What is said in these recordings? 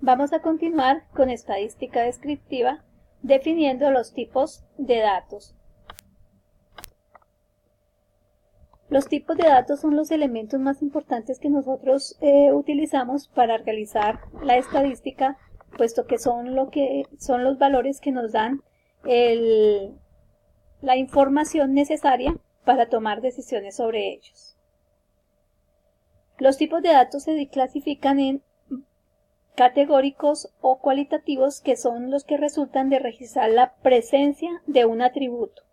Vamos a continuar con estadística descriptiva, definiendo los tipos de datos. Los tipos de datos son los elementos más importantes que nosotros utilizamos para realizar la estadística, puesto que son los valores que nos dan la información necesaria para tomar decisiones sobre ellos. Los tipos de datos se clasifican en categóricos o cualitativos, que son los que resultan de registrar la presencia de un atributo.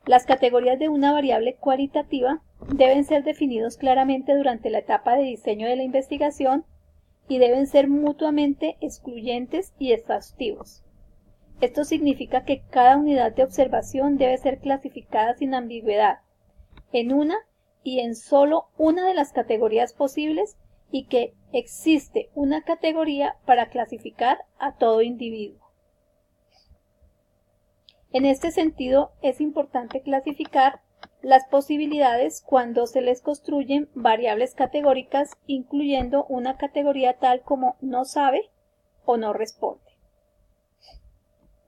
Las categorías de una variable cualitativa deben ser definidos claramente durante la etapa de diseño de la investigación y deben ser mutuamente excluyentes y exhaustivos. Esto significa que cada unidad de observación debe ser clasificada sin ambigüedad en una y en solo una de las categorías posibles, y que existe una categoría para clasificar a todo individuo. En este sentido, es importante clasificar las posibilidades cuando se les construyen variables categóricas, incluyendo una categoría tal como no sabe o no responde,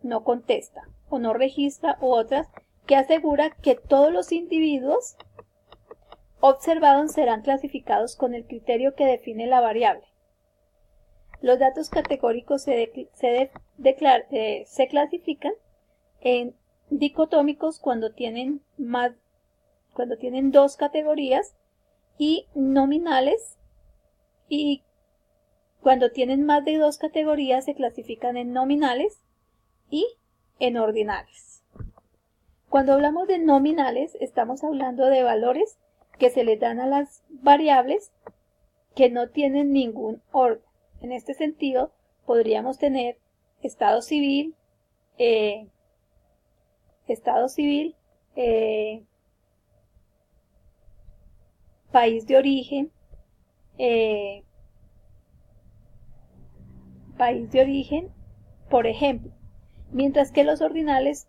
no contesta o no registra, u otras que asegura que todos los individuos observados serán clasificados con el criterio que define la variable. Los datos categóricos se clasifican en dicotómicos cuando tienen dos categorías, y nominales, y cuando tienen más de dos categorías se clasifican en nominales y en ordinales. Cuando hablamos de nominales, estamos hablando de valores que se les dan a las variables que no tienen ningún orden. En este sentido, podríamos tener estado civil, país de origen, por ejemplo, mientras que los ordinales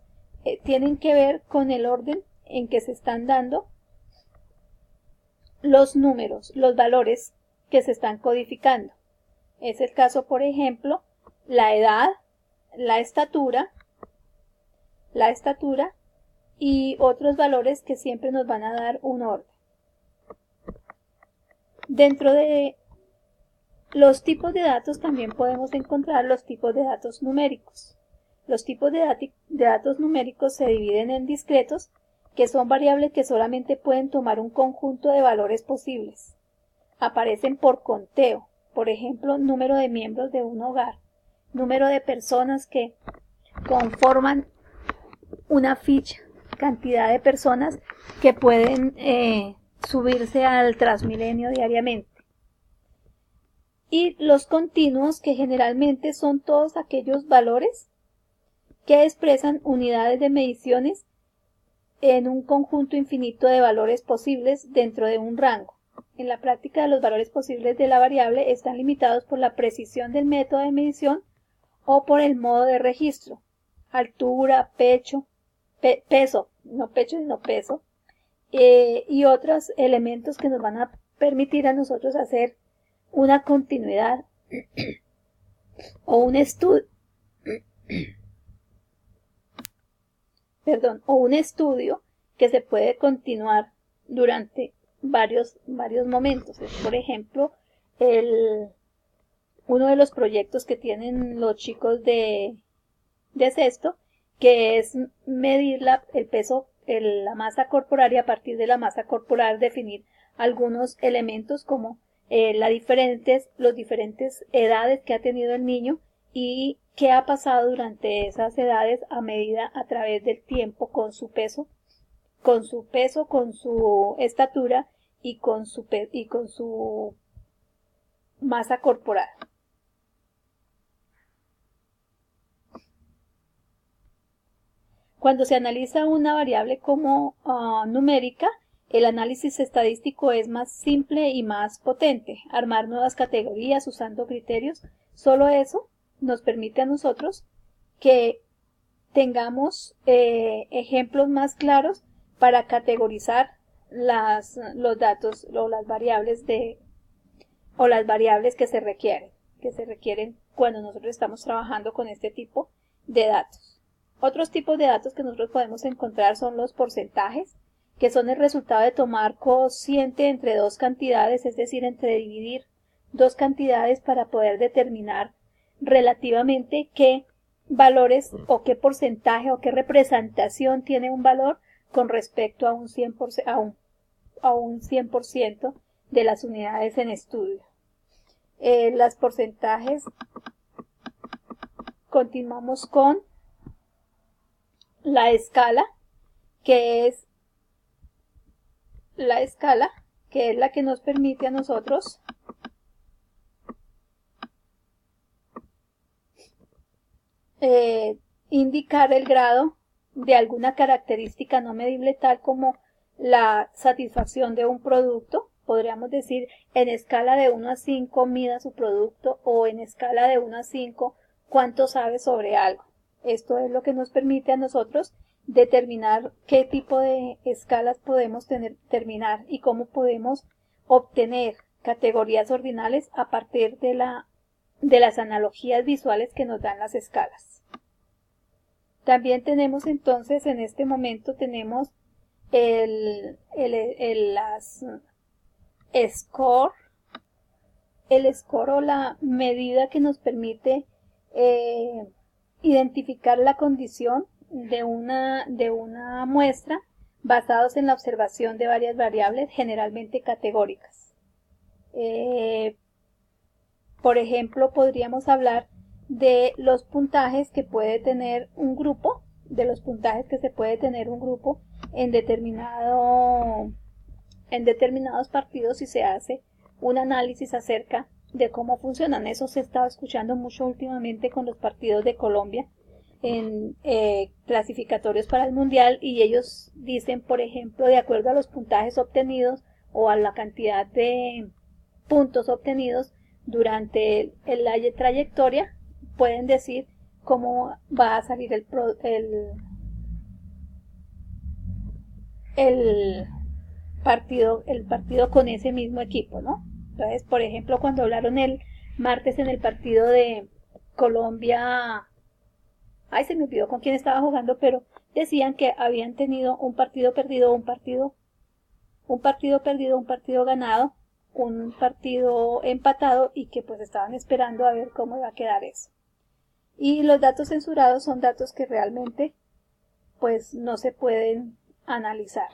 tienen que ver con el orden en que se están dando los números, los valores que se están codificando. Es el caso, por ejemplo, la edad, la estatura y otros valores que siempre nos van a dar un orden. Dentro de los tipos de datos también podemos encontrar los tipos de datos numéricos. Los tipos de datos numéricos se dividen en discretos, que son variables que solamente pueden tomar un conjunto de valores posibles. Aparecen por conteo, por ejemplo, número de miembros de un hogar, número de personas que conforman una ficha, cantidad de personas que pueden subirse al Transmilenio diariamente. Y los continuos, que generalmente son todos aquellos valores que expresan unidades de mediciones en un conjunto infinito de valores posibles dentro de un rango. En la práctica, los valores posibles de la variable están limitados por la precisión del método de medición o por el modo de registro, altura, peso, y otros elementos que nos van a permitir a nosotros hacer una continuidad o un estudio que se puede continuar durante varios momentos. Por ejemplo, uno de los proyectos que tienen los chicos de sexto, que es medir el peso, la masa corporal, y a partir de la masa corporal definir algunos elementos como las diferentes edades que ha tenido el niño y qué ha pasado durante esas edades a medida a través del tiempo con su peso, con su estatura y con su masa corporal. Cuando se analiza una variable como numérica, el análisis estadístico es más simple y más potente. Armar nuevas categorías usando criterios, solo eso nos permite a nosotros que tengamos ejemplos más claros para categorizar los datos o las variables que se requieren. que se requieren cuando nosotros estamos trabajando con este tipo de datos. Otros tipos de datos que nosotros podemos encontrar son los porcentajes, que son el resultado de tomar cociente entre dos cantidades, es decir, entre dividir dos cantidades para poder determinar relativamente qué valores o qué porcentaje o qué representación tiene un valor con respecto a un 100%, a un 100% de las unidades en estudio. Los porcentajes, continuamos con la escala, que es la que nos permite a nosotros indicar el grado de alguna característica no medible, tal como la satisfacción de un producto. Podríamos decir, en escala de 1 a 5 mida su producto, o en escala de 1 a 5 cuánto sabe sobre algo. Esto es lo que nos permite a nosotros determinar qué tipo de escalas podemos determinar y cómo podemos obtener categorías ordinales a partir de las analogías visuales que nos dan las escalas. También tenemos entonces, en este momento tenemos score, el score o la medida que nos permite identificar la condición de una muestra basados en la observación de varias variables, generalmente categóricas. Por ejemplo, podríamos hablar de los puntajes que puede tener un grupo, de los puntajes que se puede tener un grupo en determinados partidos, si se hace un análisis acerca de cómo funcionan. Eso se estaba escuchando mucho últimamente con los partidos de Colombia en clasificatorios para el Mundial, y ellos dicen, por ejemplo, de acuerdo a los puntajes obtenidos o a la cantidad de puntos obtenidos durante la trayectoria, pueden decir cómo va a salir el partido con ese mismo equipo, ¿no? Entonces, por ejemplo, cuando hablaron el martes en el partido de Colombia, se me olvidó con quién estaba jugando, pero decían que habían tenido un partido perdido, un partido perdido, un partido ganado, un partido empatado, y que pues estaban esperando a ver cómo iba a quedar eso. Y los datos censurados son datos que realmente pues no se pueden analizar.